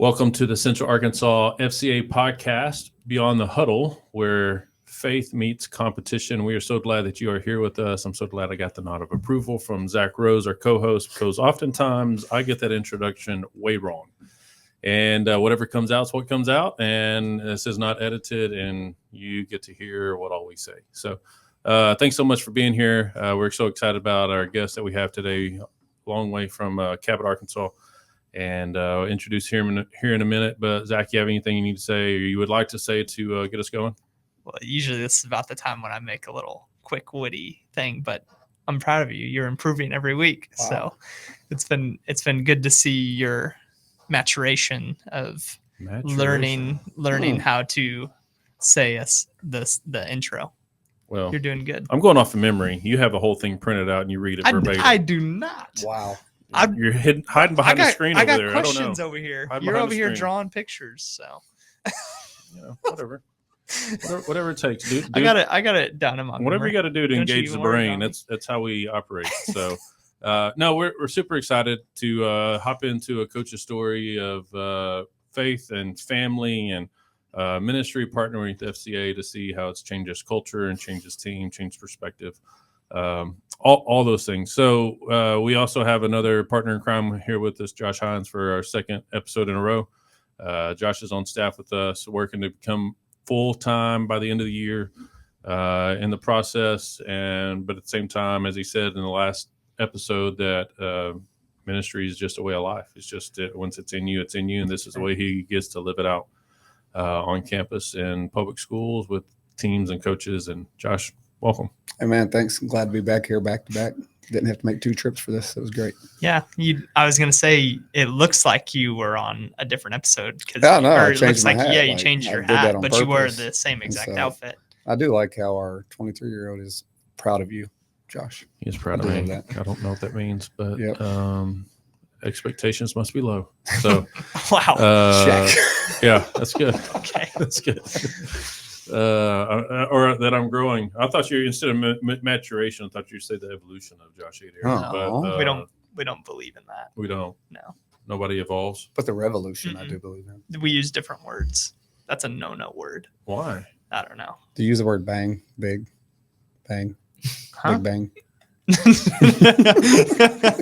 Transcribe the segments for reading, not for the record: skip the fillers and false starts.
Welcome to the Central Arkansas FCA podcast, Beyond the Huddle, where faith meets competition. We are so glad that you are here with us. I'm so glad I got the nod of approval from Zach Rose, our co-host, because oftentimes I get that introduction way wrong. And whatever comes out is what comes out, and this is not edited, and you get to hear what all we say. So thanks so much for being here. We're so excited about our guest that we have today, long way from Cabot, Arkansas. And introduce him here in a minute. But Zach, you have anything you need to say or you would like to say to get us going? Well, usually this is about the time when I make a little quick witty thing, but I'm proud of you. You're improving every week. Wow. So it's been good to see your maturation of learning how to say the intro. Well, you're doing good. I'm going off of memory. You have a whole thing printed out and you read it verbatim. I do not. Wow. You're hiding behind the screen over there. I got questions over here. You're over here drawing pictures, so whatever it takes, dude. I got it down in my whatever memory. You got to do to engage the brain. That's how we operate. So, no, we're super excited to hop into a coach's story of faith and family and ministry, partnering with the FCA to see how it's changed his culture and changed his team, changed perspective. All those things. So we also have another partner in crime here with us, Josh Hines, for our second episode in a row. Josh is on staff with us, working to become full-time by the end of the year in the process. But at the same time, as he said in the last episode, that ministry is just a way of life. It's just once it's in you, and this is the way he gets to live it out on campus in public schools with teams and coaches. And Josh, welcome. Hey, man, thanks. I'm glad to be back here back to back. Didn't have to make 2 trips for this. It was great. Yeah. I was going to say, it looks like you were on a different episode. I it looks like, you changed your hat, but you wear the same exact outfit. I do like how our 23-year-old is proud of you, Josh. He's proud of me. I don't know what that means, but expectations must be low. So, wow. Check. Yeah, that's good. Okay. That's good. Or that I'm growing. I thought you, instead of maturation, I thought you'd say the evolution of Josh Adair. No, but, we don't believe in that. We don't. No. Nobody evolves. But the revolution, I do believe in. We use different words. That's a no word. Why? I don't know. Do you use the word bang, big, bang, big bang?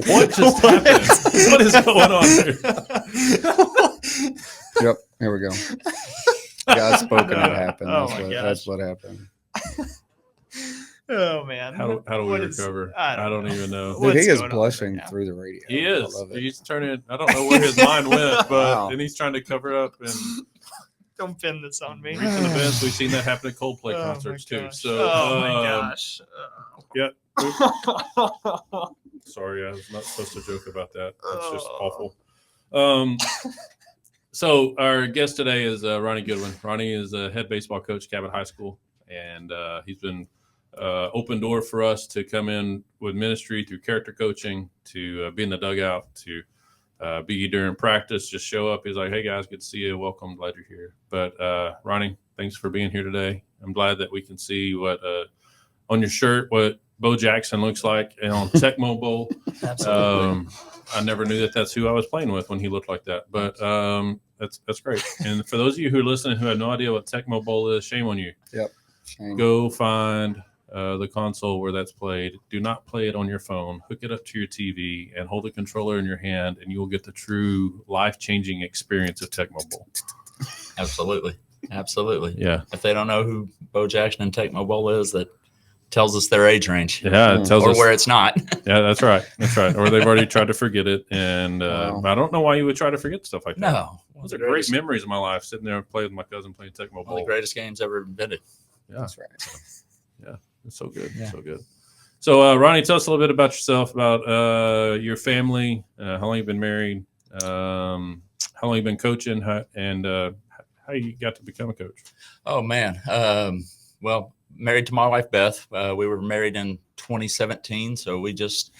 What just happened? What is going on here? Yep, here we go. God spoken, it happened. That's what happened. Oh man! How do we recover? I don't even know. Dude, he is blushing through the radio. He is. He's turning. I don't know where his mind went, but and he's trying to cover up and. Don't pin this on me. Recent events, we've seen that happen at Coldplay concerts too. So, my gosh. Yeah. Sorry, I was not supposed to joke about that. It's just awful. So our guest today is Ronnie Goodwin. Ronnie is a head baseball coach, Cabot High School, and he's been open door for us to come in with ministry through character coaching, to be in the dugout, to be during practice, just show up. He's like, hey guys, good to see you. Welcome, glad you're here. But Ronnie, thanks for being here today. I'm glad that we can see what on your shirt, what Bo Jackson looks like on Tecmo Bowl. Absolutely. I never knew that's who I was playing with when he looked like that. But that's great. And for those of you who are listening who have no idea what Tecmo Bowl is, shame on you. Yep. Shame. Go find the console where that's played. Do not play it on your phone. Hook it up to your TV and hold the controller in your hand, and you will get the true life-changing experience of Tecmo Bowl. Absolutely. Yeah. If they don't know who Bo Jackson and Tecmo Bowl is, that tells us their age range. Yeah, it tells us where it's not. Yeah, that's right. Or they've already tried to forget it, and I don't know why you would try to forget stuff like that. No. Those are great memories of my life, sitting there and playing with my cousin playing Tecmo Bowl. One of the greatest games ever invented. Yeah. That's right. Yeah. It's so good. Yeah. So good. So, Ronnie, tell us a little bit about yourself, about your family, how long you've been married, how long you've been coaching, and how you got to become a coach. Oh, man. Well, married to my wife, Beth. We were married in 2017, so we just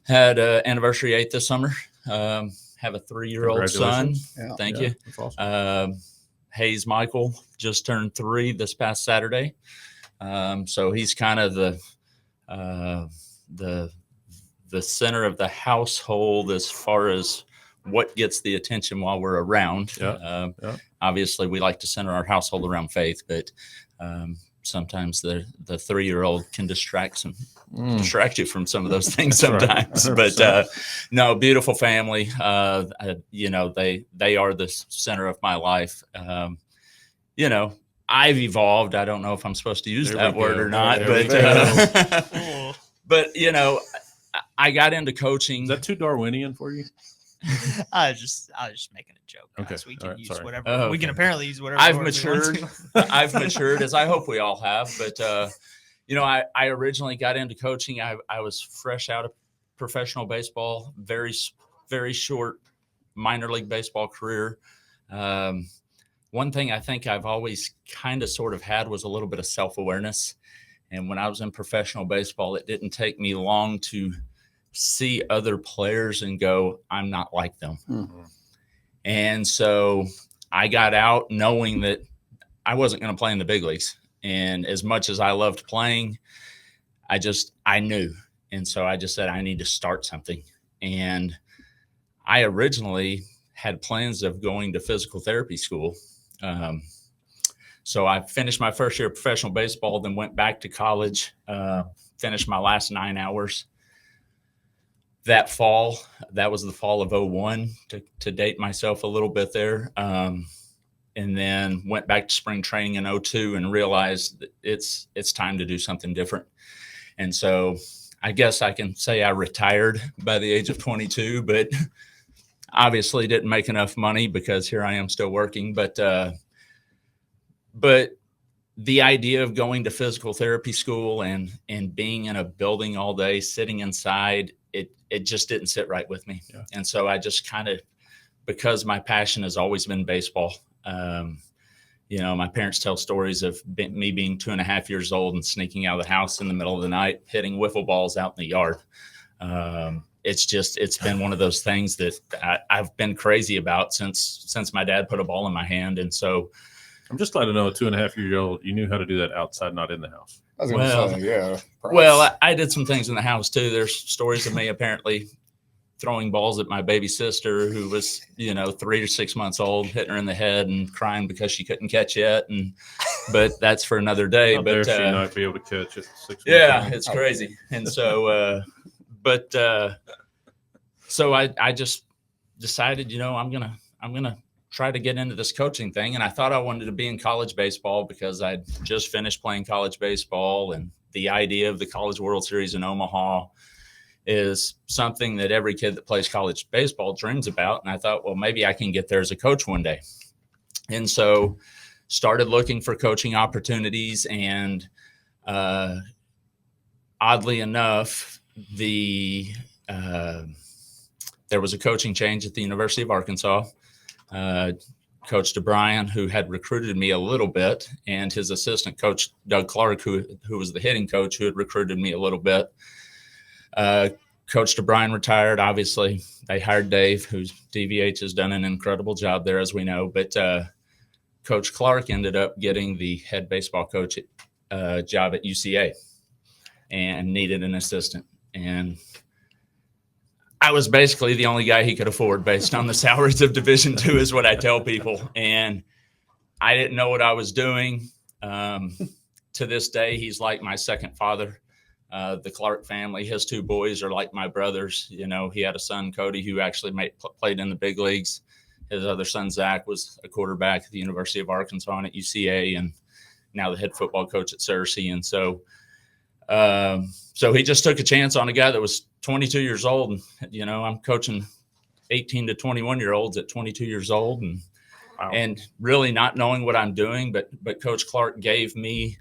had anniversary 8th this summer. Have a 3-year-old son. Yeah. Thank you. That's awesome. Hayes Michael just turned 3 this past Saturday. So he's kind of the center of the household as far as what gets the attention while we're around. Obviously, we like to center our household around faith, but sometimes the 3-year-old can distract you from some of those things sometimes. Right. But no, beautiful family. They are the center of my life. I've evolved. I don't know if I'm supposed to use that word or not, but I got into coaching. Is that too Darwinian for you? I was just making a joke. Okay. We can use sorry. whatever. Oh, We can okay. apparently use whatever. I've words we want matured. to. I've matured, as I hope we all have. But I originally got into coaching. I was fresh out of professional baseball, very, very short minor league baseball career. One thing I think I've always kind of sort of had was a little bit of self-awareness. And when I was in professional baseball, it didn't take me long to see other players and go, I'm not like them. Mm-hmm. And so I got out knowing that I wasn't going to play in the big leagues. And as much as I loved playing, I knew. And so I just said, I need to start something. And I originally had plans of going to physical therapy school. So I finished my first year of professional baseball, then went back to college, finished my last 9 hours. That fall, that was the fall of 2001 to date myself a little bit there. And then went back to spring training in 2002 and realized that it's time to do something different. And so I guess I can say I retired by the age of 22, but obviously didn't make enough money because here I am still working. But the idea of going to physical therapy school and being in a building all day, sitting inside, it just didn't sit right with me. Yeah. And so I just kind of, because my passion has always been baseball. My parents tell stories of me being 2.5 years old and sneaking out of the house in the middle of the night, hitting wiffle balls out in the yard. It's been one of those things that I've been crazy about since my dad put a ball in my hand. And so I'm just glad to know a 2.5-year-old, you knew how to do that outside, not in the house. I was going to say, yeah. Props. Well, I did some things in the house too. There's stories of me apparently throwing balls at my baby sister who was, 3 or 6 months old, hitting her in the head and crying because she couldn't catch yet. But that's for another day. How but dare she not be able to catch it 6 months yeah, old? it's crazy. And so, so I just decided, I'm gonna try to get into this coaching thing. And I thought I wanted to be in college baseball because I'd just finished playing college baseball, and the idea of the College World Series in Omaha is something that every kid that plays college baseball dreams about. And I thought, well, maybe I can get there as a coach one day. And so started looking for coaching opportunities. And oddly enough, there was a coaching change at the University of Arkansas. Coach DeBryan, who had recruited me a little bit, and his assistant coach, Doug Clark, who was the hitting coach, who had recruited me a little bit. Coach DeBryan retired. Obviously, they hired Dave, who's DVH has done an incredible job there, as we know. But Coach Clark ended up getting the head baseball coach job at UCA and needed an assistant. And I was basically the only guy he could afford based on the salaries of Division II, is what I tell people. And I didn't know what I was doing. To this day, he's like my second father. The Clark family, his 2 boys are like my brothers. He had a son, Cody, who actually played in the big leagues. His other son, Zach, was a quarterback at the University of Arkansas and at UCA, and now the head football coach at Searcy. And so he just took a chance on a guy that was 22 years old. And, I'm coaching 18 to 21-year-olds at 22 years old and really not knowing what I'm doing. But Coach Clark gave me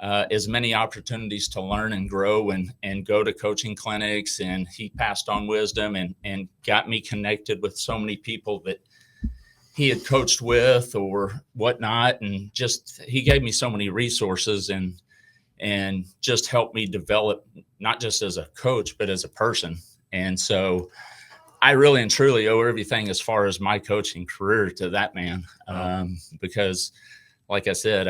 as many opportunities to learn and grow and go to coaching clinics. And he passed on wisdom and got me connected with so many people that he had coached with or whatnot. And just, he gave me so many resources and just helped me develop, not just as a coach, but as a person. And so I really and truly owe everything as far as my coaching career to that man. Because like I said,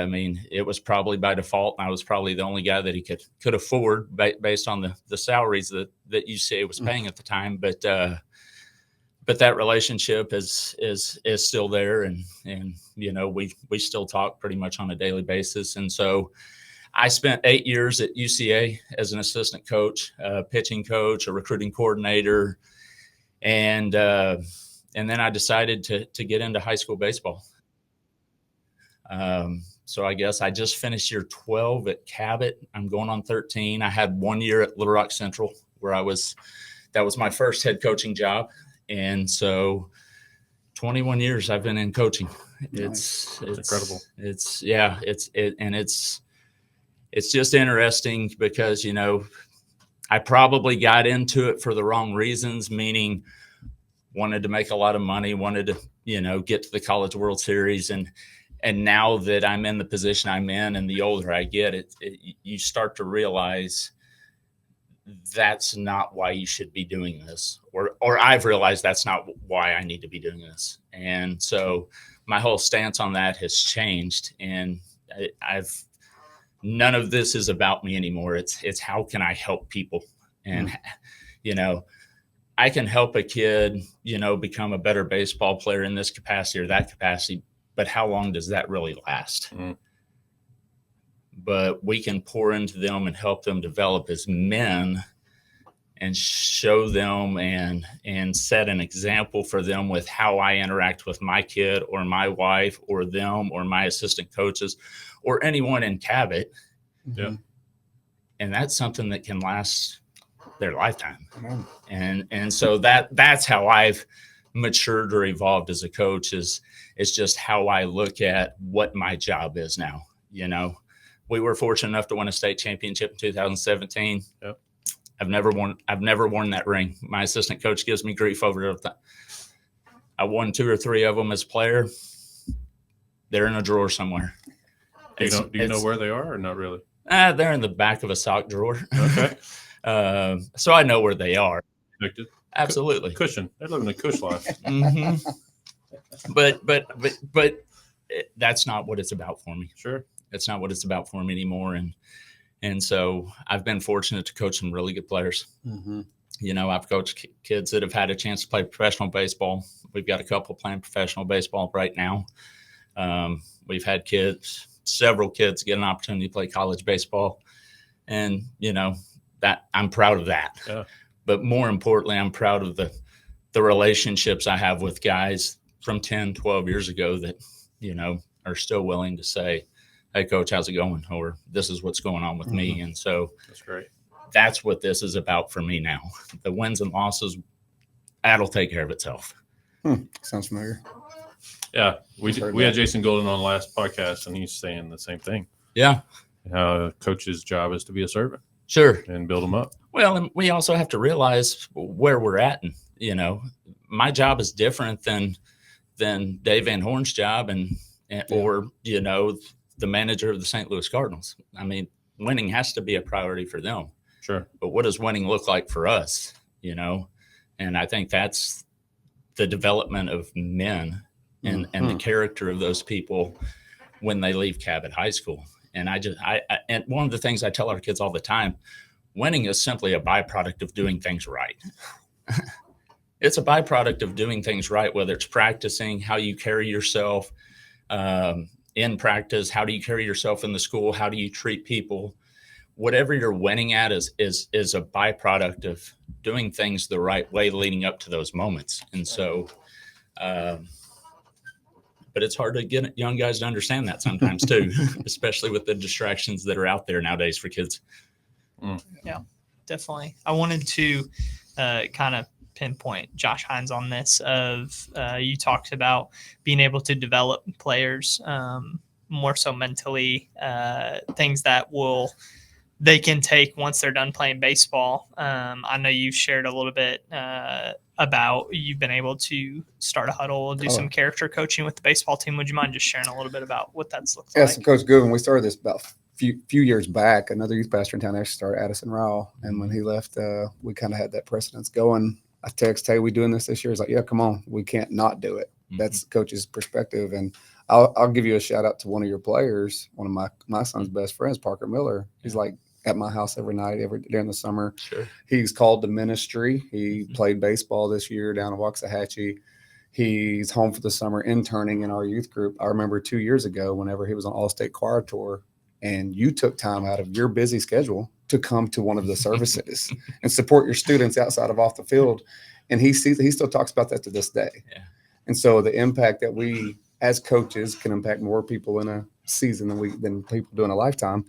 it was probably by default, and I was probably the only guy that he could afford based on the salaries that UCA was paying at the time. but that relationship is still there, and you know, we still talk pretty much on a daily basis. And so I spent 8 years at UCA as an assistant coach, pitching coach, a recruiting coordinator, and then I decided to get into high school baseball. So I guess I just finished year 12 at Cabot. I'm going on 13. I had 1 year at Little Rock Central where that was my first head coaching job. And so 21 years I've been in coaching. It's incredible. It's just interesting because, you know, I probably got into it for the wrong reasons, meaning wanted to make a lot of money, wanted to, you know, get to the College World Series. And now that I'm in the position I'm in, and the older I get, you start to realize that's not why you should be doing this, or I've realized that's not why I need to be doing this. And so my whole stance on that has changed, and none of this is about me anymore. It's how can I help people? And, you know, I can help a kid, you know, become a better baseball player in this capacity or that capacity, but how long does that really last? But we can pour into them and help them develop as men and show them and set an example for them with how I interact with my kid or my wife or them or my assistant coaches or anyone in Cabot. Yeah. And that's something that can last their lifetime. And so that's how I've matured or evolved as a coach, is just how I look at what my job is now. You know, we were fortunate enough to win a state championship in 2017. Yep. I've never worn that ring. My assistant coach gives me grief over it. I won 2 or 3 of them as a player. They're in a drawer somewhere. Do you know where they are, or not really? They're in the back of a sock drawer. Okay. So I know where they are. Convicted. Absolutely. Cushion. They're living a cush life. Mm-hmm. But that's not what it's about for me. Sure. That's not what it's about for me anymore. And so I've been fortunate to coach some really good players. Mm-hmm. You know, I've coached kids that have had a chance to play professional baseball. We've got a couple playing professional baseball right now. We've had several kids get an opportunity to play college baseball. And, you know, that I'm proud of that. Yeah. But more importantly, I'm proud of the relationships I have with guys from 10, 12 years ago that, you know, are still willing to say, hey, coach, how's it going? Or this is what's going on with me. And so that's great. That's what this is about for me now. The wins and losses, that'll take care of itself. Sounds familiar. Yeah. We had Jason Golden on the last podcast, and he's saying the same thing. Yeah. Coach's job is to be a servant. Sure. And build them up. Well, and we also have to realize where we're at. And, you know, my job is different than Dave Van Horn's job or, you know, the manager of the St. Louis Cardinals. I mean, winning has to be a priority for them. Sure. But what does winning look like for us, you know? And I think that's the development of men and the character of those people when they leave Cabot High School. And and one of the things I tell our kids all the time, winning is simply a byproduct of doing things right. It's a byproduct of doing things right, whether it's practicing, how you carry yourself in practice, how do you carry yourself in the school, how do you treat people. Whatever you're winning at is a byproduct of doing things the right way leading up to those moments. And so, but it's hard to get young guys to understand that sometimes too, especially with the distractions that are out there nowadays for kids. Yeah, definitely. I wanted to kind of pinpoint Josh Hines on this you talked about being able to develop players more so mentally, things that they can take once they're done playing baseball. I know you've shared a little bit about you've been able to start a huddle, do some character coaching with the baseball team. Would you mind just sharing a little bit about what that's looked like? So Coach Goodwin, we started this about few years back. Another youth pastor in town actually started, Addison Rowell. And when he left, we kind of had that precedence going. I text, hey, we doing this year? He's like, yeah, come on. We can't not do it. That's coach's perspective. And I'll give you a shout out to one of your players, one of my son's best friends, Parker Miller. He's like, at my house every night, during the summer. Sure. He's called to ministry. He played baseball this year down in Waxahachie. He's home for the summer interning in our youth group. I remember 2 years ago, whenever he was on All-State Choir Tour, and you took time out of your busy schedule to come to one of the services and support your students outside of off the field. And he still talks about that to this day. Yeah. And so the impact that we as coaches can impact more people in a season than people do in a lifetime.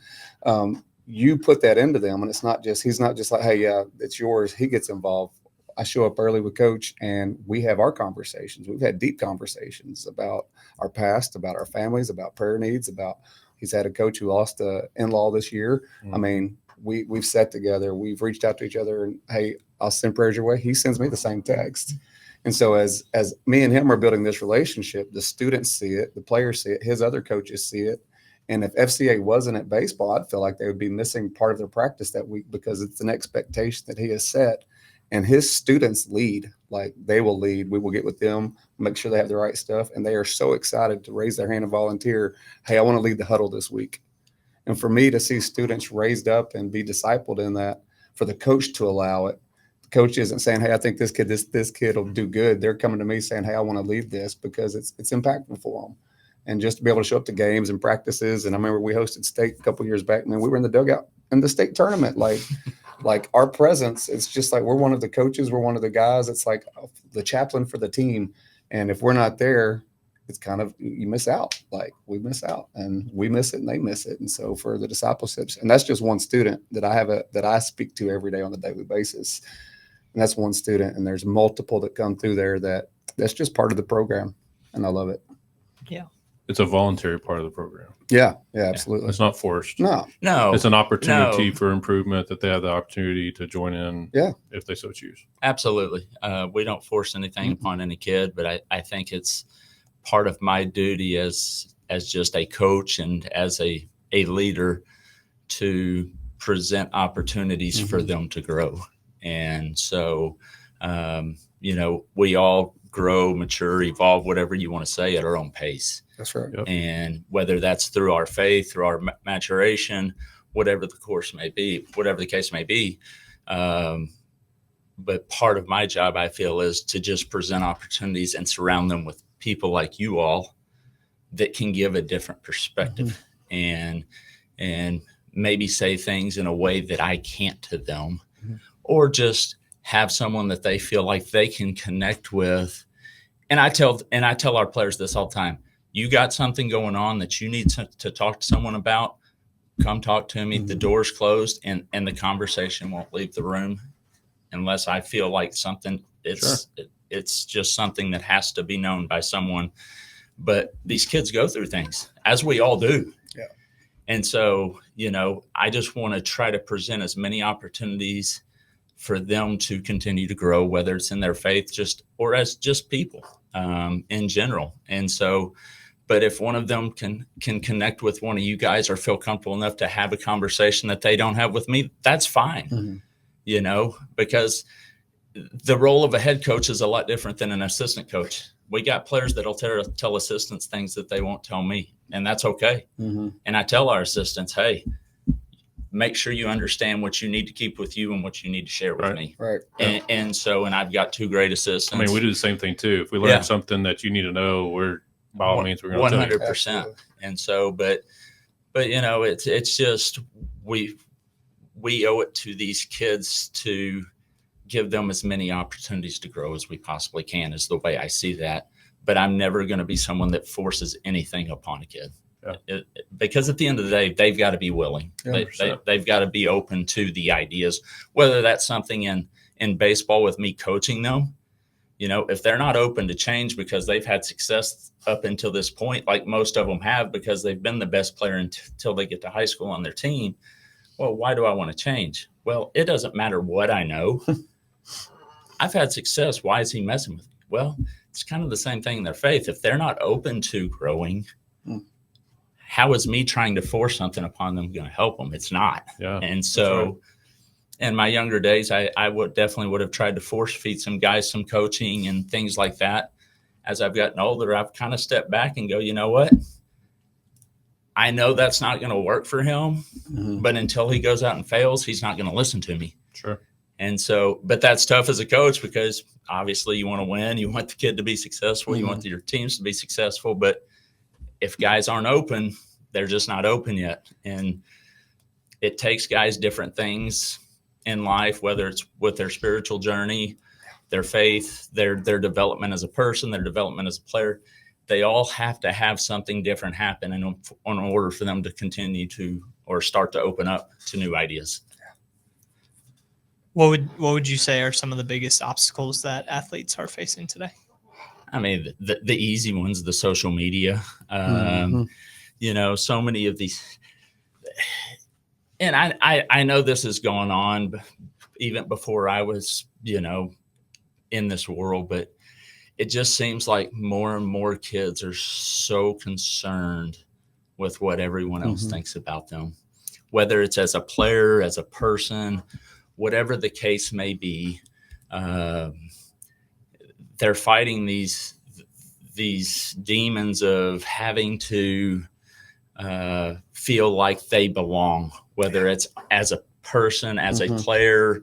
You put that into them, and he's not just like, hey, yeah, it's yours. He gets involved. I show up early with coach and we have our conversations. We've had deep conversations about our past, about our families, about prayer needs, he's had a coach who lost an in-law this year. I mean, we've sat together, we've reached out to each other, and hey, I'll send prayers your way. He sends me the same text. And so as me and him are building this relationship, the students see it, the players see it, his other coaches see it. And if FCA wasn't at baseball, I'd feel like they would be missing part of their practice that week, because it's an expectation that he has set. And his students lead, like they will lead. We will get with them, make sure they have the right stuff. And they are so excited to raise their hand and volunteer. Hey, I want to lead the huddle this week. And for me to see students raised up and be discipled in that, for the coach to allow it, the coach isn't saying, hey, I think this kid will do good. They're coming to me saying, hey, I want to lead this, because it's impactful for them. And just to be able to show up to games and practices. And I remember we hosted state a couple of years back, man, we were in the dugout in the state tournament. Like our presence, it's just like we're one of the coaches, we're one of the guys. It's like the chaplain for the team. And if we're not there, it's kind of, you miss out. Like we miss out, and we miss it and they miss it. And so for the discipleships, and that's just one student that I speak to every day on a daily basis. And that's one student. And there's multiple that come through there that's just part of the program. And I love it. Yeah. It's a voluntary part of the program. Yeah, absolutely. It's not forced. No. It's an opportunity for improvement, that they have the opportunity to join in if they so choose. Absolutely. We don't force anything upon any kid, but I think it's part of my duty as just a coach and as a leader to present opportunities for them to grow. And so, we all grow, mature, evolve, whatever you want to say, at our own pace. That's right. Yep. And whether that's through our faith, through our maturation, whatever the case may be. But part of my job, I feel, is to just present opportunities and surround them with people like you all that can give a different perspective and maybe say things in a way that I can't to them, or just have someone that they feel like they can connect with. And I tell our players this all the time. You got something going on that you need to talk to someone about, come talk to me. The door's closed, and the conversation won't leave the room unless I feel like something, it's just something that has to be known by someone. But these kids go through things, as we all do. Yeah. And so, I just want to try to present as many opportunities for them to continue to grow, whether it's in their faith or as just people in general. And so, but if one of them can connect with one of you guys or feel comfortable enough to have a conversation that they don't have with me, that's fine, because the role of a head coach is a lot different than an assistant coach. We got players that'll tell assistants things that they won't tell me, and that's okay. And I tell our assistants, hey, make sure you understand what you need to keep with you and what you need to share with me. Right. And so I've got two great assistants. I mean, we do the same thing too. If we learn something that you need to know, by all means, we're going to tell you. 100%. And so, but it's just, we owe it to these kids to give them as many opportunities to grow as we possibly can, is the way I see that. But I'm never going to be someone that forces anything upon a kid. Because at the end of the day, they've got to be willing. They've got to be open to the ideas, whether that's something in baseball with me coaching them. If they're not open to change because they've had success up until this point, like most of them have, because they've been the best player until they get to high school on their team. Well, why do I want to change? Well, it doesn't matter what I know. I've had success. Why is he messing with me? Well, it's kind of the same thing in their faith. If they're not open to growing, how is me trying to force something upon them going to help them? It's not. Yeah, and so in my younger days, I would definitely have tried to force feed some guys some coaching and things like that. As I've gotten older, I've kind of stepped back and go, you know what? I know that's not going to work for him, but until he goes out and fails, he's not going to listen to me. Sure. And so, but that's tough as a coach because obviously you want to win. You want the kid to be successful. You want your teams to be successful. But if guys aren't open, they're just not open yet. And it takes guys different things in life, whether it's with their spiritual journey, their faith, their development as a person, their development as a player. They all have to have something different happen in order for them to continue to or start to open up to new ideas. What would you say are some of the biggest obstacles that athletes are facing today? I mean, the easy ones, the social media, so many of these, and I know this is going on even before I was, in this world, but it just seems like more and more kids are so concerned with what everyone else thinks about them, whether it's as a player, as a person, whatever the case may be. They're fighting these demons of having to feel like they belong, whether it's as a person, as a player.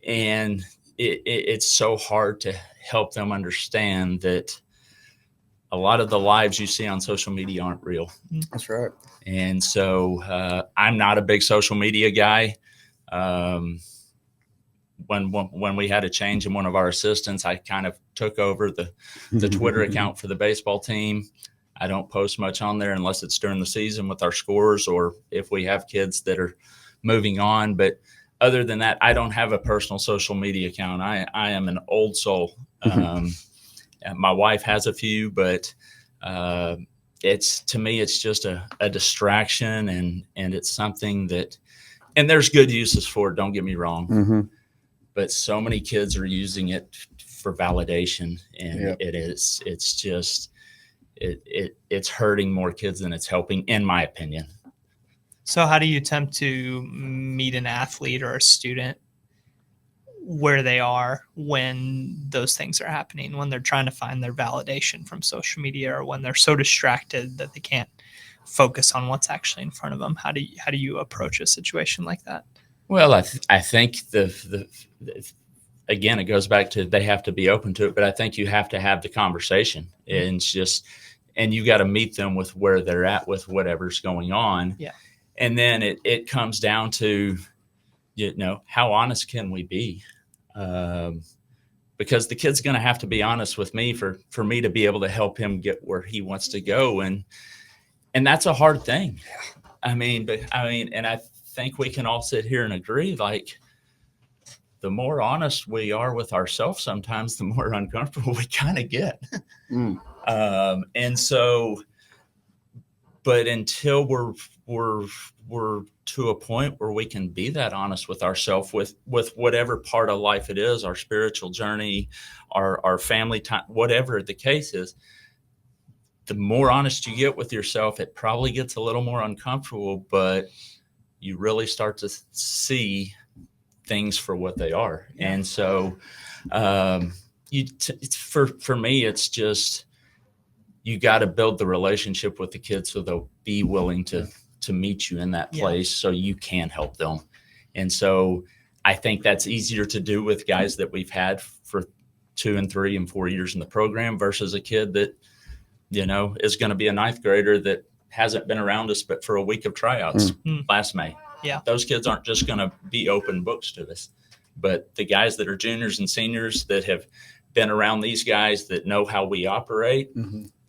And it's so hard to help them understand that a lot of the lives you see on social media aren't real. That's right. And so I'm not a big social media guy. When we had a change in one of our assistants, I kind of took over the Twitter account for the baseball team. I don't post much on there unless it's during the season with our scores or if we have kids that are moving on. But other than that, I don't have a personal social media account. I am an old soul. My wife has a few, but to me, it's just a distraction and it's something that, and there's good uses for it. Don't get me wrong. But so many kids are using it for validation, and it's hurting more kids than it's helping, in my opinion. So how do you attempt to meet an athlete or a student where they are when those things are happening, when they're trying to find their validation from social media, or when they're so distracted that they can't focus on what's actually in front of them? How do you approach a situation like that? Well, I think again, it goes back to they have to be open to it, but I think you have to have the conversation, and you got to meet them with where they're at with whatever's going on. Yeah. And then it comes down to, how honest can we be? Because the kid's going to have to be honest with me for me to be able to help him get where he wants to go. And that's a hard thing. And I think we can all sit here and agree, like, the more honest we are with ourselves, sometimes the more uncomfortable we kind of get. And so, but until we're to a point where we can be that honest with ourselves, with whatever part of life it is, our spiritual journey, our family time, whatever the case is, the more honest you get with yourself, it probably gets a little more uncomfortable, but you really start to see things for what they are. And so for me, it's just, you got to build the relationship with the kids so they'll be willing to meet you in that place so you can help them. And so I think that's easier to do with guys that we've had for 2 and 3 and 4 years in the program versus a kid that, is going to be a 9th grader that hasn't been around us but for a week of tryouts last May. Yeah. Those kids aren't just going to be open books to us. But the guys that are juniors and seniors that have been around these guys that know how we operate,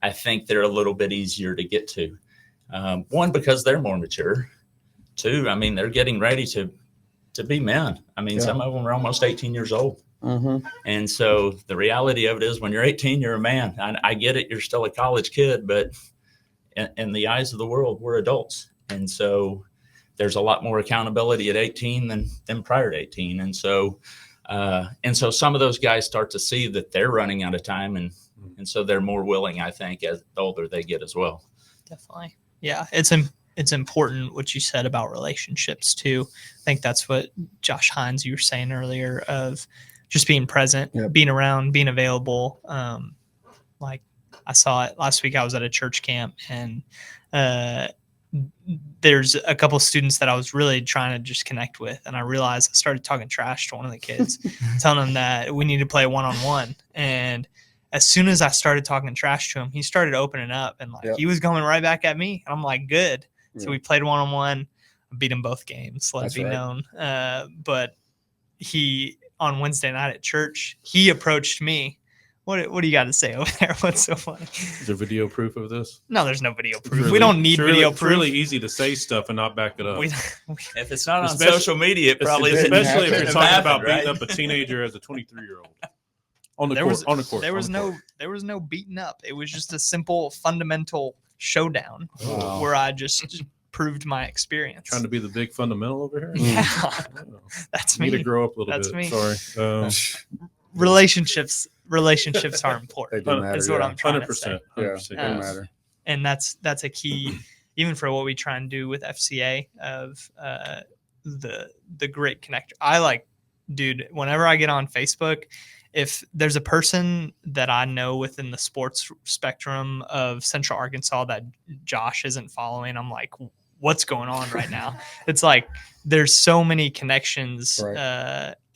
I think they're a little bit easier to get to. 1, because they're more mature. 2, they're getting ready to be men. Some of them are almost 18 years old. And so the reality of it is, when you're 18, you're a man. I get it. You're still a college kid, but in the eyes of the world, we're adults. And so there's a lot more accountability at 18 than prior to 18. And so some of those guys start to see that they're running out of time, and so they're more willing, I think, as the older they get as well. Definitely. Yeah. It's important what you said about relationships too. I think that's what Josh Hines, you were saying earlier, of just being present, being around, being available. Like I saw it last week. I was at a church camp, and there's a couple students that I was really trying to just connect with. And I realized I started talking trash to one of the kids, telling him that we need to play one-on-one. And as soon as I started talking trash to him, he started opening up, and like he was going right back at me. And I'm like, good. So we played one-on-one. I beat him both games, let it be known. But he, on Wednesday night at church, he approached me. What do you got to say over there? What's so funny? Is there video proof of this? No, there's no video proof. We don't need video proof. It's really easy to say stuff and not back it up. If it's not on social media, it probably especially if you're talking happen, about right? beating up a teenager as a 23-year-old on the court. There was no beating up. It was just a simple fundamental showdown where I just proved my experience. Trying to be the big fundamental over here? Yeah. That's me. You need to grow up a little bit. Me. Sorry. Relationships are important. They do matter, is what I'm trying to say. 100%. They matter. And that's a key, even for what we try and do with FCA of the great connector. Dude, whenever I get on Facebook, if there's a person that I know within the sports spectrum of Central Arkansas that Josh isn't following, I'm like, what's going on right now? It's like there's so many connections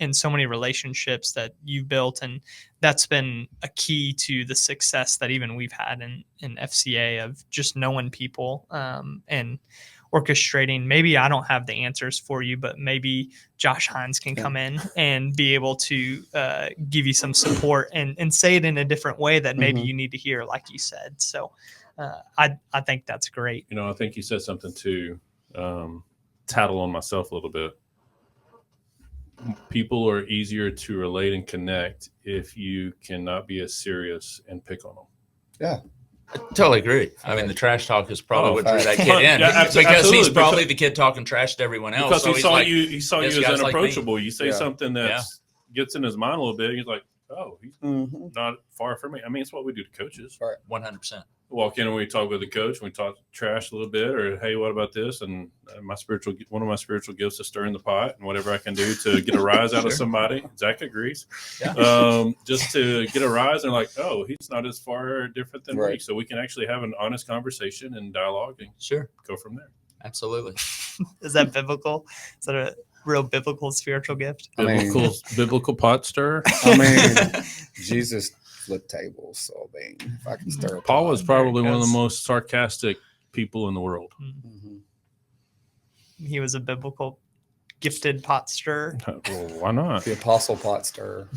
and so many relationships that you've built, and that's been a key to the success that even we've had in FCA of just knowing people and orchestrating. Maybe I don't have the answers for you, but maybe Josh Hines can come in and be able to give you some support and say it in a different way that maybe you need to hear, like you said. So I think that's great. I think you said something to tattle on myself a little bit. People are easier to relate and connect if you cannot be as serious and pick on them. Yeah. I totally agree. I mean, the trash talk is probably what drew that kid in, because absolutely. he's probably the kid talking trash to everyone else. Because so he saw you as unapproachable. You say something that gets in his mind a little bit. He's like, oh, he's not far from me. I mean, it's what we do to coaches. Right. 100%. Walk in and we talk with the coach. We talk trash a little bit, or hey, what about this? And one of my spiritual gifts is stirring the pot, and whatever I can do to get a rise out of somebody. Zach agrees. Yeah. Just to get a rise, and like, oh, he's not as far different than me, so we can actually have an honest conversation and dialogue, and go from there. Absolutely. Is that biblical? Is that a real biblical spiritual gift? Biblical pot stir. I mean, Jesus flip tables. So if I can stir up. Paul was probably one of the most sarcastic people in the world. Mm-hmm. He was a biblical gifted pot stirrer. Well, why not? The apostle pot stirrer.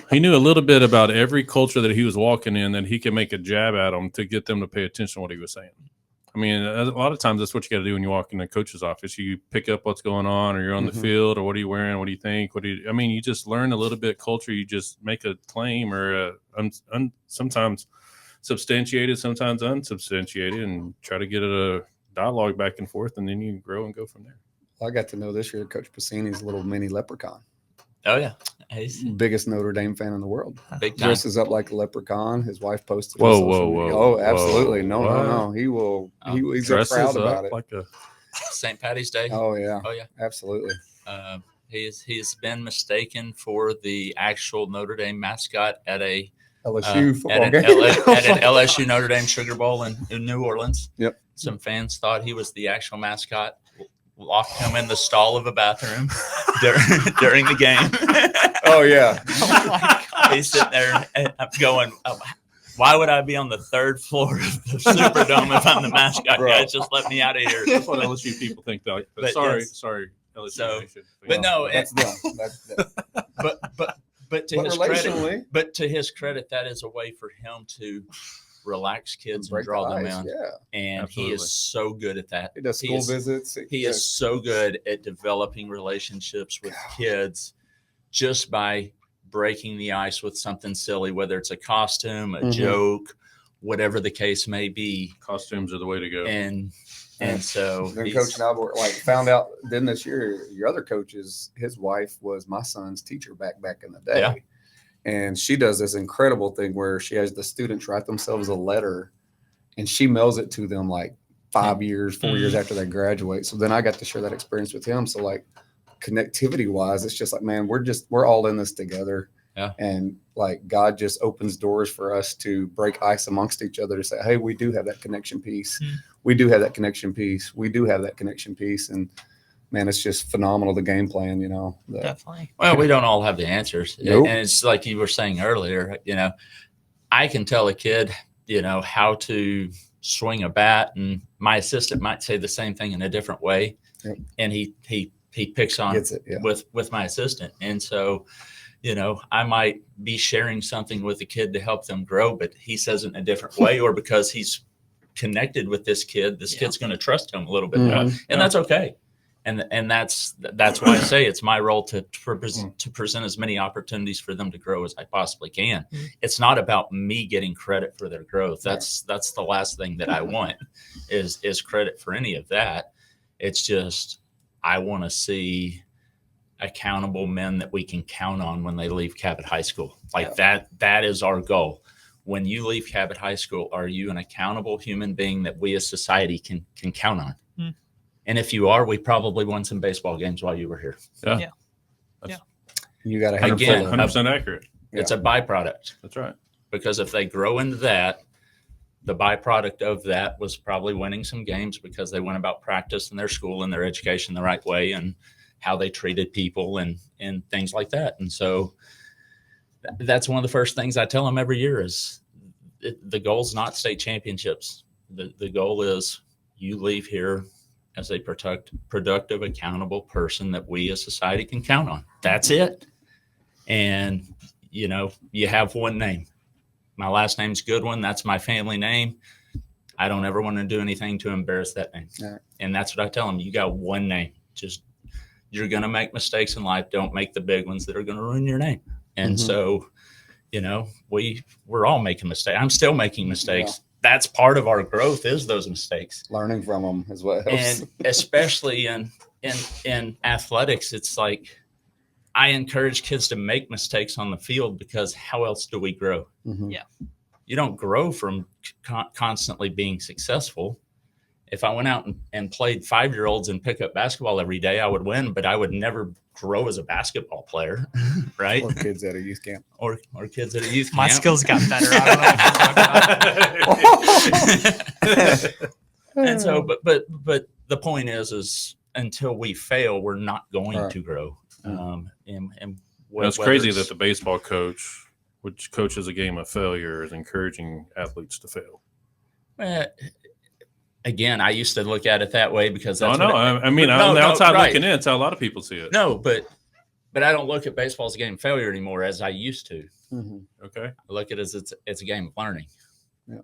He knew a little bit about every culture that he was walking in, that he could make a jab at them to get them to pay attention to what he was saying. I mean, a lot of times that's what you got to do when you walk in a coach's office. You pick up what's going on, or you're on the field, or what are you wearing? What do you think? You just learn a little bit culture. You just make a claim, or sometimes substantiated, sometimes unsubstantiated, and try to get a dialogue back and forth, and then you grow and go from there. Well, I got to know this year Coach Piscini's little mini leprechaun. Oh, yeah. He's biggest Notre Dame fan in the world. Big time. Dresses up like a leprechaun. His wife posted. Whoa. Oh, absolutely. No. He will. He's proud about it. Like a St. Patty's Day. Oh, yeah. Absolutely. He's been mistaken for the actual Notre Dame mascot at a LSU football game. At an LSU Notre Dame Sugar Bowl in New Orleans. Yep. Some fans thought he was the actual mascot. Locked him in the stall of a bathroom during the game. Oh, yeah. He's sitting there going, why would I be on the third floor of the Superdome if I'm the mascot guy? Just let me out of here. That's what LSU people think, though. But sorry, LSU. So, but no, that's dumb. But to his credit, that is a way for him to relax kids and draw them in. Yeah. And absolutely. He is so good at that. He does school visits. He is so good at developing relationships with kids just by breaking the ice with something silly, whether it's a costume, a joke, whatever the case may be. Costumes are the way to go. And so then Coach Nalbor found out then this year, your other coaches, his wife was my son's teacher back in the day. Yeah. And she does this incredible thing where she has the students write themselves a letter, and she mails it to them like 4 years after they graduate. So then I got to share that experience with him. So like connectivity wise, it's just like, man, we're all in this together. Yeah. And like God just opens doors for us to break ice amongst each other to say, hey, we do have that connection piece. We do have that connection piece. We do have that connection piece. And man, it's just phenomenal, the game plan, you know. Definitely. Well, we don't all have the answers. Nope. And it's like you were saying earlier, you know, I can tell a kid, you know, how to swing a bat, and my assistant might say the same thing in a different way. Yep. And he picks on Gets it, yeah. with my assistant. And so, you know, I might be sharing something with the kid to help them grow, but he says it in a different way, or because he's connected with this kid, kid's going to trust him a little bit more, and that's okay. And that's why I say it's my role to present as many opportunities for them to grow as I possibly can. It's not about me getting credit for their growth. That's the last thing that I want is credit for any of that. It's just I want to see accountable men that we can count on when they leave Cabot High School. Like that is our goal. When you leave Cabot High School, are you an accountable human being that we as society can count on? And if you are, we probably won some baseball games while you were here. Yeah. You got to have Again, 100% accurate. It's a byproduct. That's right. Because if they grow into that, the byproduct of that was probably winning some games because they went about practice in their school and their education the right way and how they treated people and things like that. And so that's one of the first things I tell them every year is the goal is not state championships. The goal is you leave here as a productive, accountable person that we as society can count on. That's it. And, you know, you have one name. My last name's Goodwin. That's my family name. I don't ever want to do anything to embarrass that name. Yeah. And that's what I tell them. You got one name. Just, you're going to make mistakes in life. Don't make the big ones that are going to ruin your name. And so, you know, we're all making mistakes. I'm still making mistakes. That's part of our growth is those mistakes. Learning from them is what helps. And especially in athletics, it's like I encourage kids to make mistakes on the field because how else do we grow? Yeah. You don't grow from constantly being successful. If I went out and played 5-year-olds and pick up basketball every day, I would win, but I would never grow as a basketball player, right? Or kids at a youth camp. Or kids at a youth camp. My skills got better. I don't know what you're talking about. And so, but the point is until we fail, we're not going to grow. And it's crazy that the baseball coach, which coaches a game of failure, is encouraging athletes to fail. Again, I used to look at it that way because that's I mean, on the outside looking in, it's how a lot of people see it. No, but I don't look at baseball as a game of failure anymore as I used to. Okay. I look at it as it's a game of learning. Yeah.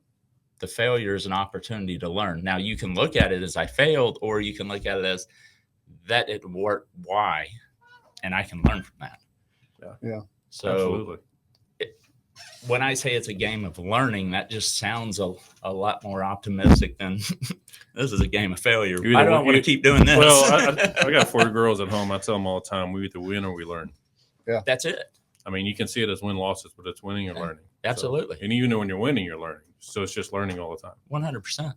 The failure is an opportunity to learn. Now, you can look at it as I failed, or you can look at it as that it worked. Why? And I can learn from that. Yeah. So absolutely. When I say it's a game of learning, that just sounds a lot more optimistic than this is a game of failure. I don't want to keep doing this. Well, I got 4 girls at home. I tell them all the time, we either win or we learn. Yeah. That's it. I mean, you can see it as win-losses, but it's winning or learning. Absolutely. So, and even when you're winning, you're learning. So it's just learning all the time. 100%.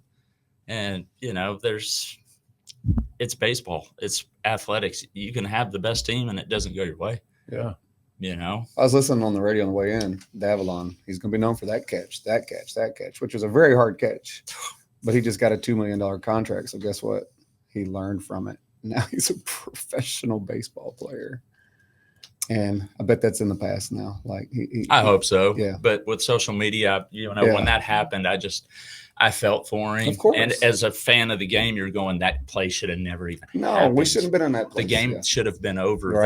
And, you know, it's baseball. It's athletics. You can have the best team and it doesn't go your way. Yeah. You know, I was listening on the radio on the way in. Davalon, he's going to be known for that catch, which was a very hard catch. But he just got a $2 million contract. So guess what? He learned from it. Now he's a professional baseball player. And I bet that's in the past now. Like I hope so. Yeah. But with social media, when that happened, I felt for him. Of course. And as a fan of the game, you're going, that play should have never even No, happened. we shouldn't have been in that place. The game should have been over. Right.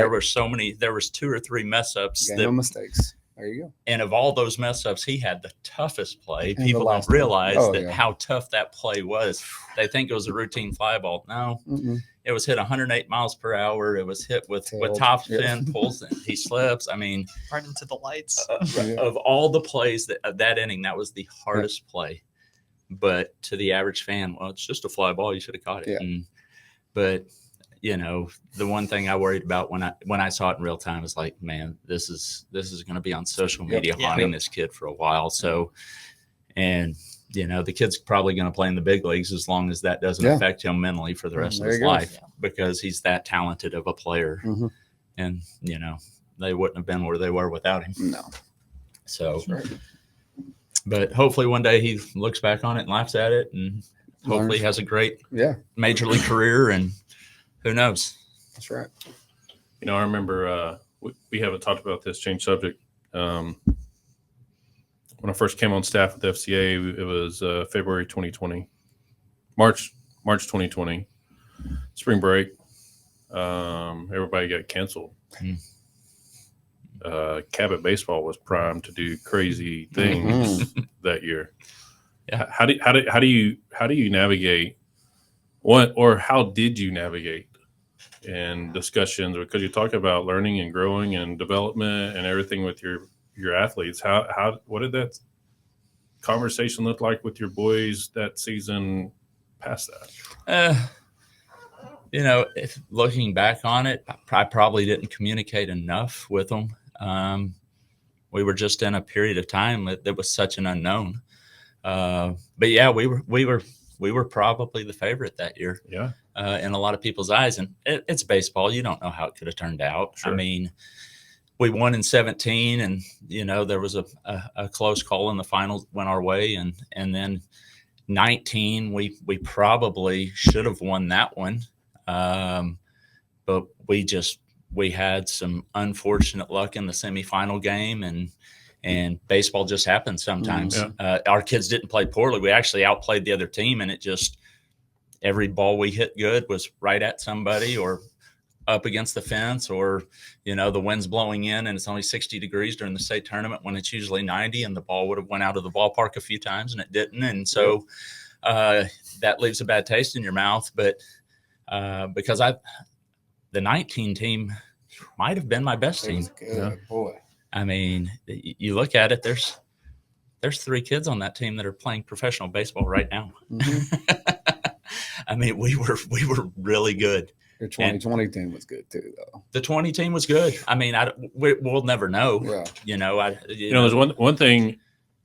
There was 2 or 3 mess ups. No mistakes. There you go. And of all those mess ups, he had the toughest play. And People don't realize how tough that play was. They think it was a routine fly ball. No, it was hit 108 miles per hour. It was hit with top spin, pulls, and he slips. I mean, right into the lights. Of all the plays that inning, that was the hardest play. But to the average fan, well, it's just a fly ball. You should have caught it. Yeah. But you know, the one thing I worried about when I saw it in real time is like, man, this is going to be on social media haunting this kid for a while. So, and you know, the kid's probably going to play in the big leagues as long as that doesn't affect him mentally for the rest of his life because he's that talented of a player. And you know, they wouldn't have been where they were without him. No. So, Right. but hopefully one day he looks back on it and laughs at it, and hopefully Learns. has a great Yeah, major league career, and who knows? that's right. You know, I remember we haven't talked about this, change subject. When I first came on staff at the FCA, it was February 2020, March 2020, spring break. Everybody got canceled. Cabot baseball was primed to do crazy things that year. Yeah. How do you navigate what, or how did you navigate in discussions? Because you talk about learning and growing and development and everything with your athletes. What did that conversation look like with your boys that season past that? You know, if looking back on it, I probably didn't communicate enough with them. We were just in a period of time that was such an unknown. But yeah, we were probably the favorite that year. Yeah. In a lot of people's eyes, and it's baseball. You don't know how it could have turned out. Sure. I mean, we won in 17, and you know there was a close call in the finals went our way, and then 19 we probably should have won that one. But we had some unfortunate luck in the semifinal game, and baseball just happens sometimes. Our kids didn't play poorly. We actually outplayed the other team, and it just, every ball we hit good was right at somebody or up against the fence, or, you know, the wind's blowing in and it's only 60 degrees during the state tournament when it's usually 90, and the ball would have went out of the ballpark a few times and it didn't. And so that leaves a bad taste in your mouth. But because the 19 team might have been my best team. Good boy. I mean, you look at it, there's 3 kids on that team that are playing professional baseball right now. I mean, we were really good. Your 2020 team was good too, though. The 20 team was good. I mean, we'll never know. Yeah. You know, There's one thing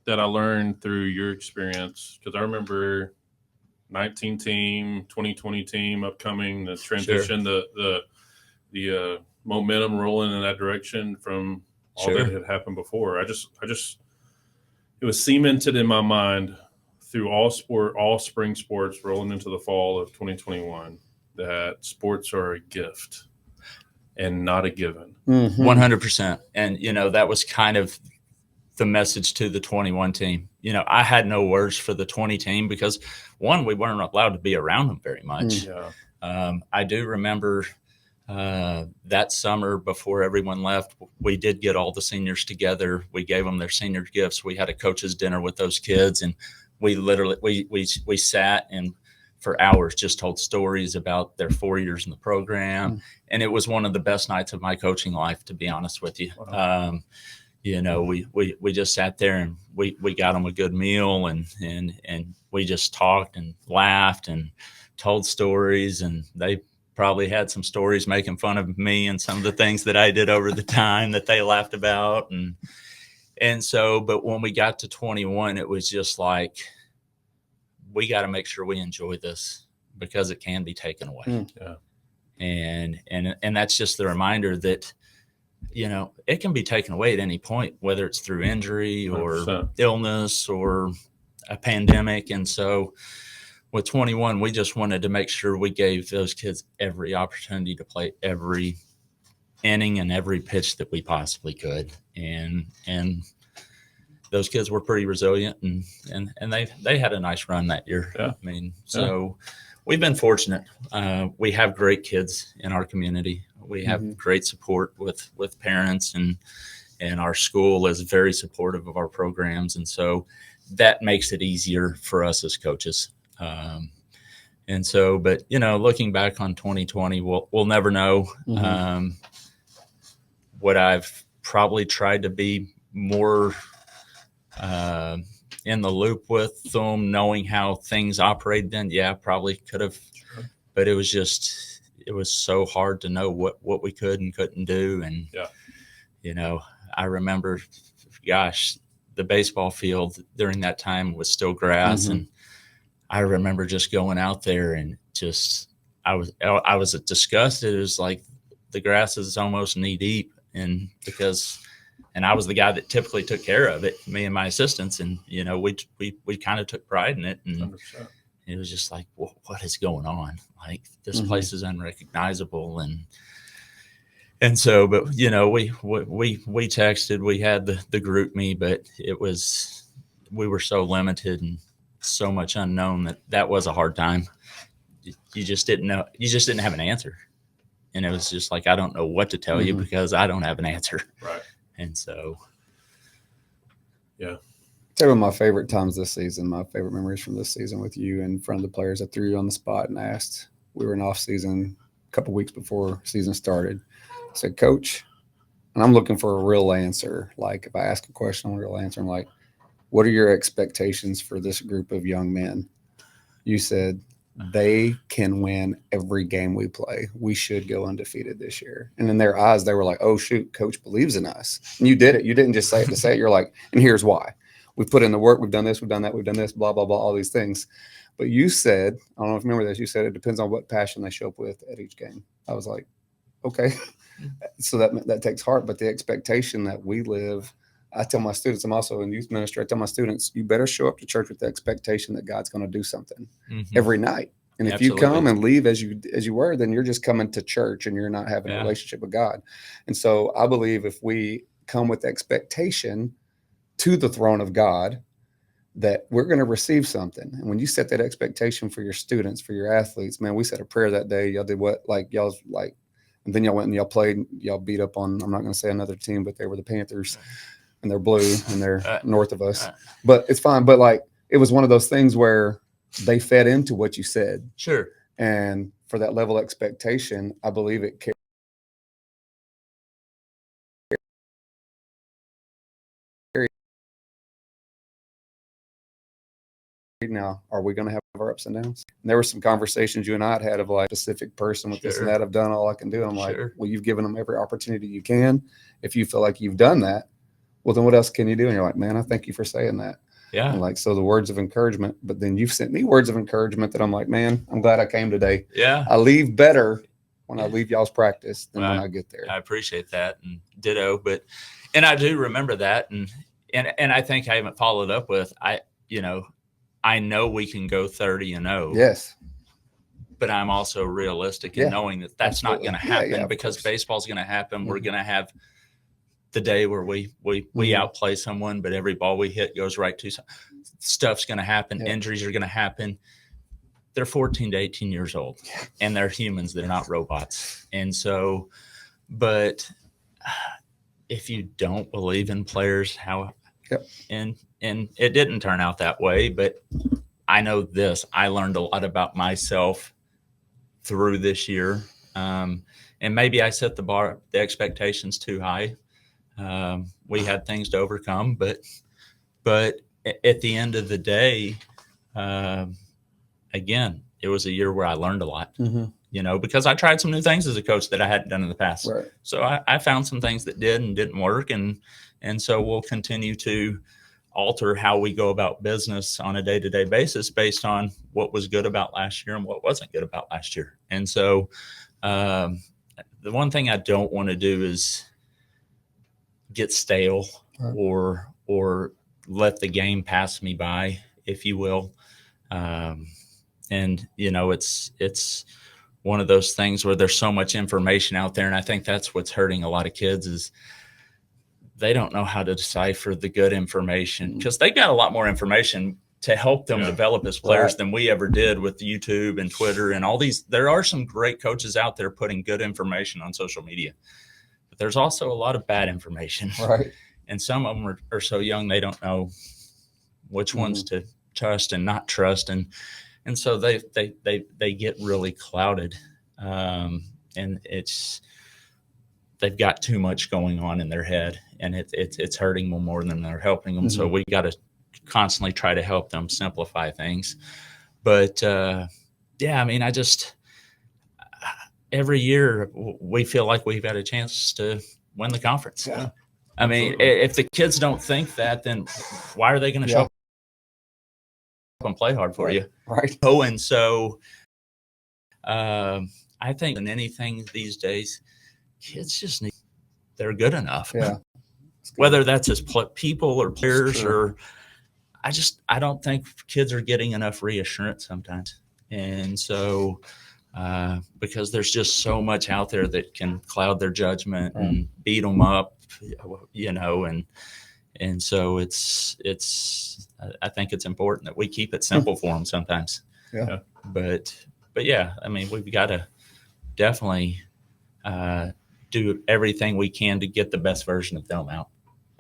that I learned through your experience, because I remember 19 team, 2020 team upcoming, the transition, the momentum rolling in that direction from all that had happened before. I just it was cemented in my mind through all spring sports rolling into the fall of 2021 that sports are a gift and not a given. 100%. And, you know, that was kind of the message to the 21 team. You know, I had no words for the 20 team because, one, we weren't allowed to be around them very much. I do remember that summer before everyone left, we did get all the seniors together. We gave them their senior gifts. We had a coach's dinner with those kids, and we literally we sat and for hours just told stories about their 4 years in the program. And it was one of the best nights of my coaching life, to be honest with you. Wow. You know, we just sat there and we got them a good meal, and we just talked and laughed and told stories, and they probably had some stories making fun of me and some of the things that I did over the time that they laughed about. And so, but when we got to 21, it was just like, we got to make sure we enjoy this because it can be taken away. And that's just the reminder that, you know, it can be taken away at any point, whether it's through injury or 100%. illness or a pandemic. And so with 21, we just wanted to make sure we gave those kids every opportunity to play every inning and every pitch that we possibly could. And those kids were pretty resilient, and they had a nice run that year. I mean, so we've been fortunate. We have great kids in our community. We have great support with parents, and our school is very supportive of our programs. And so that makes it easier for us as coaches. And so, but, you know, looking back on 2020, we'll never know. What I've probably tried to be more in the loop with them, knowing how things operate then, probably could have. Sure. But it was so hard to know what we could and couldn't do. And, you know, I remember, gosh, the baseball field during that time was still grass. And I remember just going out there and just, I was disgusted. It was like the grass is almost knee deep. and I was the guy that typically took care of it, me and my assistants, and we kind of took pride in it, and 100%. it was just like, what is going on? Like, this Mhm. place is unrecognizable, and so, but we texted, we had the group me, but we were so limited and so much unknown that was a hard time. You just didn't know. You just didn't have an answer. And it was just like, I don't know what to tell you Mhm. because I don't have an answer. Right. And so, Yeah. Two of my favorite times this season, my favorite memories from this season with you in front of the players. I threw you on the spot and asked, we were in off season a couple weeks before season started. I said, Coach, and I'm looking for a real answer. Like, if I ask a question, I want a real answer. I'm like, what are your expectations for this group of young men? You said, they can win every game we play. We should go undefeated this year. And in their eyes, they were like, oh, shoot, Coach believes in us. And you did it. You didn't just say it to say it. You're like, and here's why. We've put in the work. We've done this. We've done that. We've done this, blah, blah, blah, all these things. But you said, I don't know if you remember this, you said it depends on what passion they show up with at each game. I was like, okay. So that takes heart. But the expectation that we live, I tell my students, I'm also in youth ministry, I tell my students, you better show up to church with the expectation that God's going to do something every night. And if you come and leave as you were, then you're just coming to church and you're not having a relationship with God. And so I believe if we come with expectation to the throne of God, that we're going to receive something. And when you set that expectation for your students, for your athletes, man, we said a prayer that day. Y'all did what? Like, y'all's like, and then y'all went and y'all played, y'all beat up on, I'm not going to say another team, but they were the Panthers. And they're blue and they're north of us, but it's fine. But like, it was one of those things where they fed into what you said. Sure. And for that level of expectation, I believe it carried. Now, are we going to have our ups and downs? And there were some conversations you and I had of like a specific person with this and that. I've done all I can do. And I'm like, well, you've given them every opportunity you can. If you feel like you've done that, well, then what else can you do? And you're like, man, I thank you for saying that. Yeah. And like, so the words of encouragement, but then you've sent me words of encouragement that I'm like, man, I'm glad I came today. Yeah. I leave better when I leave y'all's practice than when I get there. I appreciate that, and ditto. And I do remember that. And I think I haven't followed up with, I know we can go 30-0. Yes. But I'm also realistic in knowing that that's not going to happen because baseball's going to happen. Mm-hmm. We're going to have the day where we outplay someone, but every ball we hit goes right to stuff's going to happen. Yeah. Injuries are going to happen. They're 14 to 18 years old and they're humans. They're not robots. And so, but if you don't believe in players, and it didn't turn out that way, but I know this, I learned a lot about myself through this year. And maybe I set the expectations too high. We had things to overcome, but at the end of the day, again, it was a year where I learned a lot, because I tried some new things as a coach that I hadn't done in the past. Right. So I found some things that did and didn't work. And so we'll continue to alter how we go about business on a day-to-day basis based on what was good about last year and what wasn't good about last year. And so the one thing I don't want to do is get stale or let the game pass me by, if you will. And it's one of those things where there's so much information out there. And I think that's what's hurting a lot of kids is they don't know how to decipher the good information because they got a lot more information to help them develop as players than we ever did with YouTube and Twitter and all these. There are some great coaches out there putting good information on social media, but there's also a lot of bad information. Right. And some of them are so young, they don't know which ones to trust and not trust. And so they get really clouded. And they've got too much going on in their head and it's hurting them more than they're helping them. So we got to constantly try to help them simplify things. But I just, every year we feel like we've got a chance to win the conference. Yeah. I mean, if the kids don't think that, then why are they going to show up and play hard for you? Right. Oh, and so I think in anything these days, kids just need they're good enough. Yeah. Whether that's as people or players, true. or I don't think kids are getting enough reassurance sometimes. And so, because there's just so much out there that can cloud their judgment and beat them up, and so I think it's important that we keep it simple for them sometimes. Yeah. But yeah, I mean, we've got to definitely do everything we can to get the best version of them out.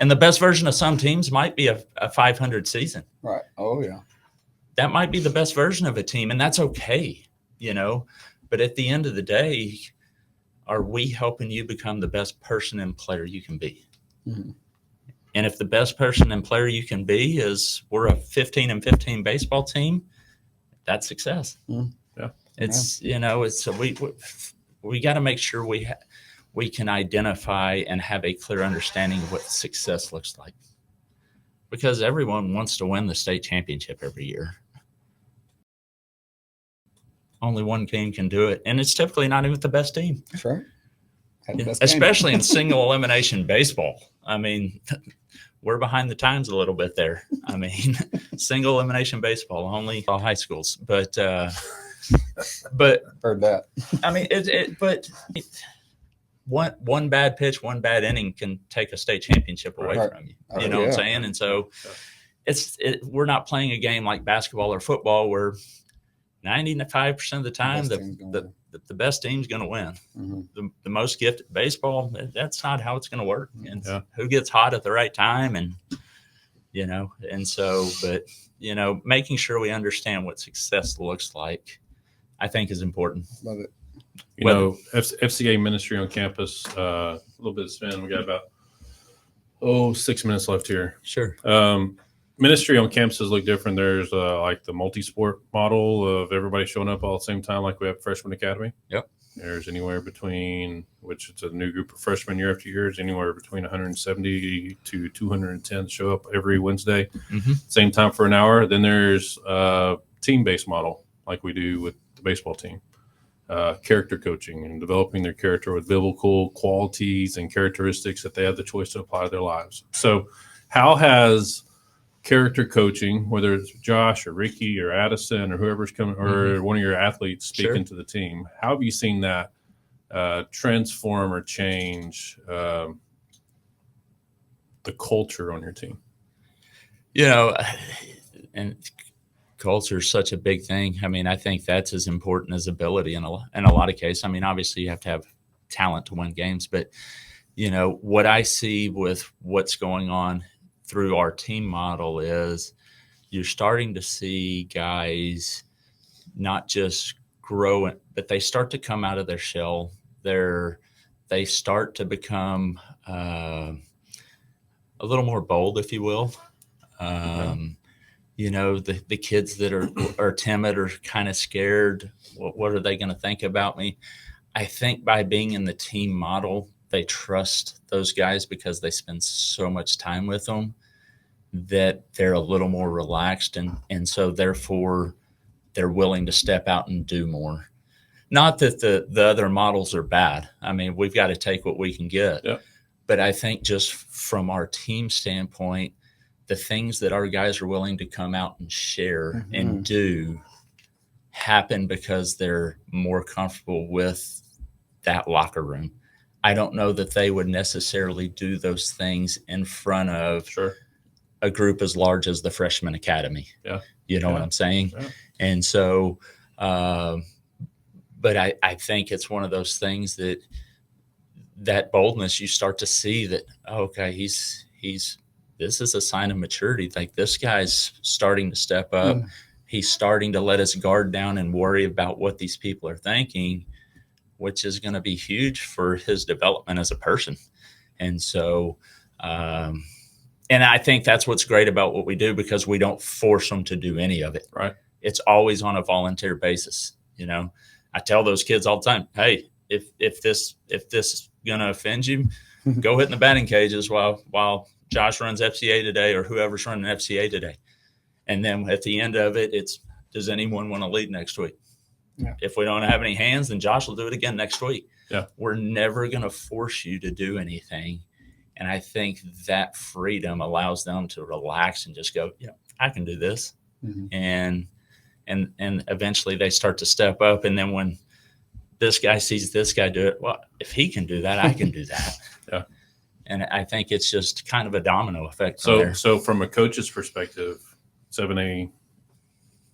And the best version of some teams might be a 500 season. Right. Oh, yeah. That might be the best version of a team, and that's okay, But at the end of the day, are we helping you become the best person and player you can be? Mm-hmm. And if the best person and player you can be is we're a 15-15 baseball team, that's success. Mm-hmm. Yeah. It's, we got to make sure we can identify and have a clear understanding of what success looks like, because everyone wants to win the state championship every year. Only one team can do it, and it's typically not even the best team. Sure. Especially in single elimination baseball. I mean, we're behind the times a little bit there. I mean, single elimination baseball, only all high schools, but heard that. I mean, but one bad pitch, one bad inning can take a state championship away from you. You know what I'm saying? And so we're not playing a game like basketball or football where 95% of the time the best team's going to win. Mm-hmm. The most gifted baseball, that's not how it's going to work. And who gets hot at the right time, and and so, but making sure we understand what success looks like, I think, is important. Love it. FCA ministry on campus, a little bit of spin. We got about 6 minutes left here. Sure. Ministry on campuses look different. There's like the multi-sport model of everybody showing up all at the same time, like we have Freshman Academy. Yep. There's anywhere between, which it's a new group of freshmen year after year, is anywhere between 170 to 210 show up every Wednesday, same time for an hour. Then there's a team-based model, like we do with the baseball team. Character coaching and developing their character with biblical qualities and characteristics that they have the choice to apply to their lives. So how has character coaching, whether it's Josh or Ricky or Addison or whoever's coming, or one of your athletes speaking to the team, how have you seen that transform or change the culture on your team? And culture is such a big thing. I mean, I think that's as important as ability in a lot of cases. I mean, obviously you have to have talent to win games, but what I see with what's going on through our team model is you're starting to see guys not just grow, but they start to come out of their shell. They start to become a little more bold, if you will. The kids that are timid or kind of scared, what are they going to think about me? I think by being in the team model, they trust those guys because they spend so much time with them that they're a little more relaxed. And so therefore they're willing to step out and do more. Not that the other models are bad. I mean, we've got to take what we can get. Yeah. But I think just from our team standpoint, the things that our guys are willing to come out and share and do happen because they're more comfortable with that locker room. I don't know that they would necessarily do those things in front of a group as large as the Freshman Academy. Yeah. You know what I'm saying? Yeah. And so, but I think it's one of those things that boldness, you start to see that, okay, he's this is a sign of maturity. Like, this guy's starting to step up. He's starting to let his guard down and worry about what these people are thinking, which is going to be huge for his development as a person. And so, and I think that's what's great about what we do, because we don't force them to do any of it. Right. It's always on a volunteer basis. I tell those kids all the time, hey, if this is going to offend you, go hit in the batting cages while Josh runs FCA today, or whoever's running FCA today. And then at the end of it, it's, does anyone want to lead next week? Yeah. If we don't have any hands, then Josh will do it again next week. Yeah. We're never going to force you to do anything. And I think that freedom allows them to relax and just go, yeah, I can do this. Mhm. And eventually they start to step up. And then when this guy sees this guy do it, well, if he can do that, I can do that. Yeah. And I think it's just kind of a domino effect from there. So from a coach's perspective, 7A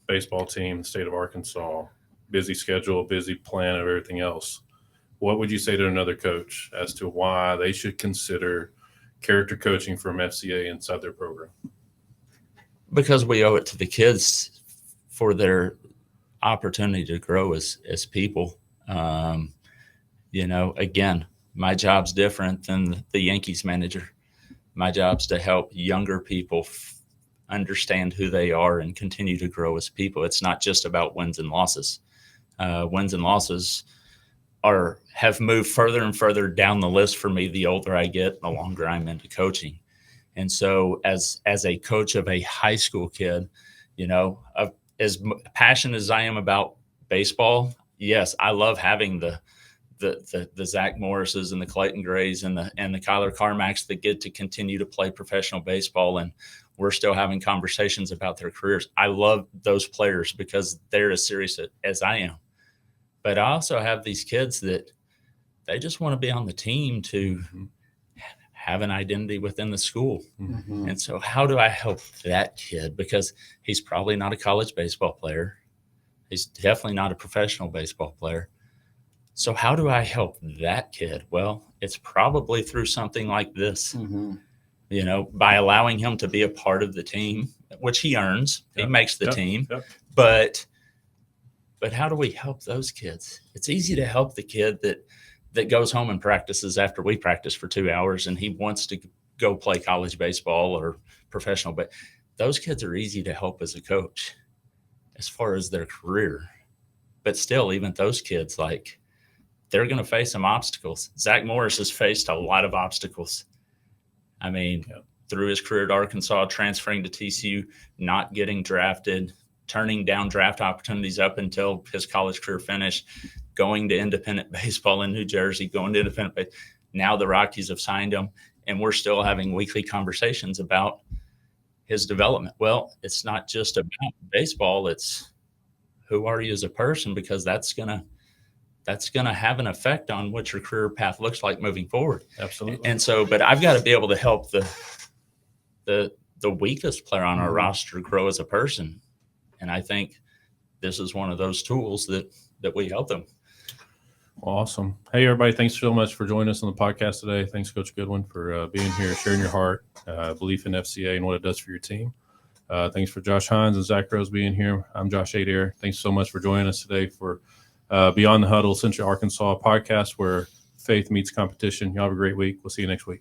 baseball team, the state of Arkansas, busy schedule, busy plan of everything else. What would you say to another coach as to why they should consider character coaching from FCA inside their program? Because we owe it to the kids for their opportunity to grow as people. Again, my job's different than the Yankees manager. My job's to help younger people understand who they are and continue to grow as people. It's not just about wins and losses. Wins and losses have moved further and further down the list for me the older I get, the longer I'm into coaching. And so as a coach of a high school kid, as passionate as I am about baseball, yes, I love having the Zach Morrises and the Clayton Grays and the Kyler Carmacks that get to continue to play professional baseball, and we're still having conversations about their careers. I love those players because they're as serious as I am. But I also have these kids that they just want to be on the team to have an identity within the school. Mhm. And so how do I help that kid? Because he's probably not a college baseball player. He's definitely not a professional baseball player. So how do I help that kid? Well, it's probably through something like this, Mhm. By allowing him to be a part of the team, which he earns. Yep. He makes the Yep. team. Yep. But how do we help those kids? It's easy to help the kid that goes home and practices after we practice for 2 hours and he wants to go play college baseball or professional. But those kids are easy to help as a coach as far as their career. But still, even those kids, they're going to face some obstacles. Zach Morris has faced a lot of obstacles. I mean, through his career at Arkansas, transferring to TCU, not getting drafted, turning down draft opportunities up until his college career finished, going to independent baseball in New Jersey, going to independent baseball. Now the Rockies have signed him, and we're still having weekly conversations about his development. Well, it's not just about baseball. It's who are you as a person, because that's going to have an effect on what your career path looks like moving forward. Absolutely. And so, but I've got to be able to help the weakest player on our roster grow as a person. And I think this is one of those tools that we help them. Awesome. Hey, everybody. Thanks so much for joining us on the podcast today. Thanks, Coach Goodwin, for being here, sharing your heart, belief in FCA and what it does for your team. Thanks for Josh Hines and Zach Rose being here. I'm Josh Adair. Thanks so much for joining us today for Beyond the Huddle, Central Arkansas podcast, where faith meets competition. Y'all have a great week. We'll see you next week.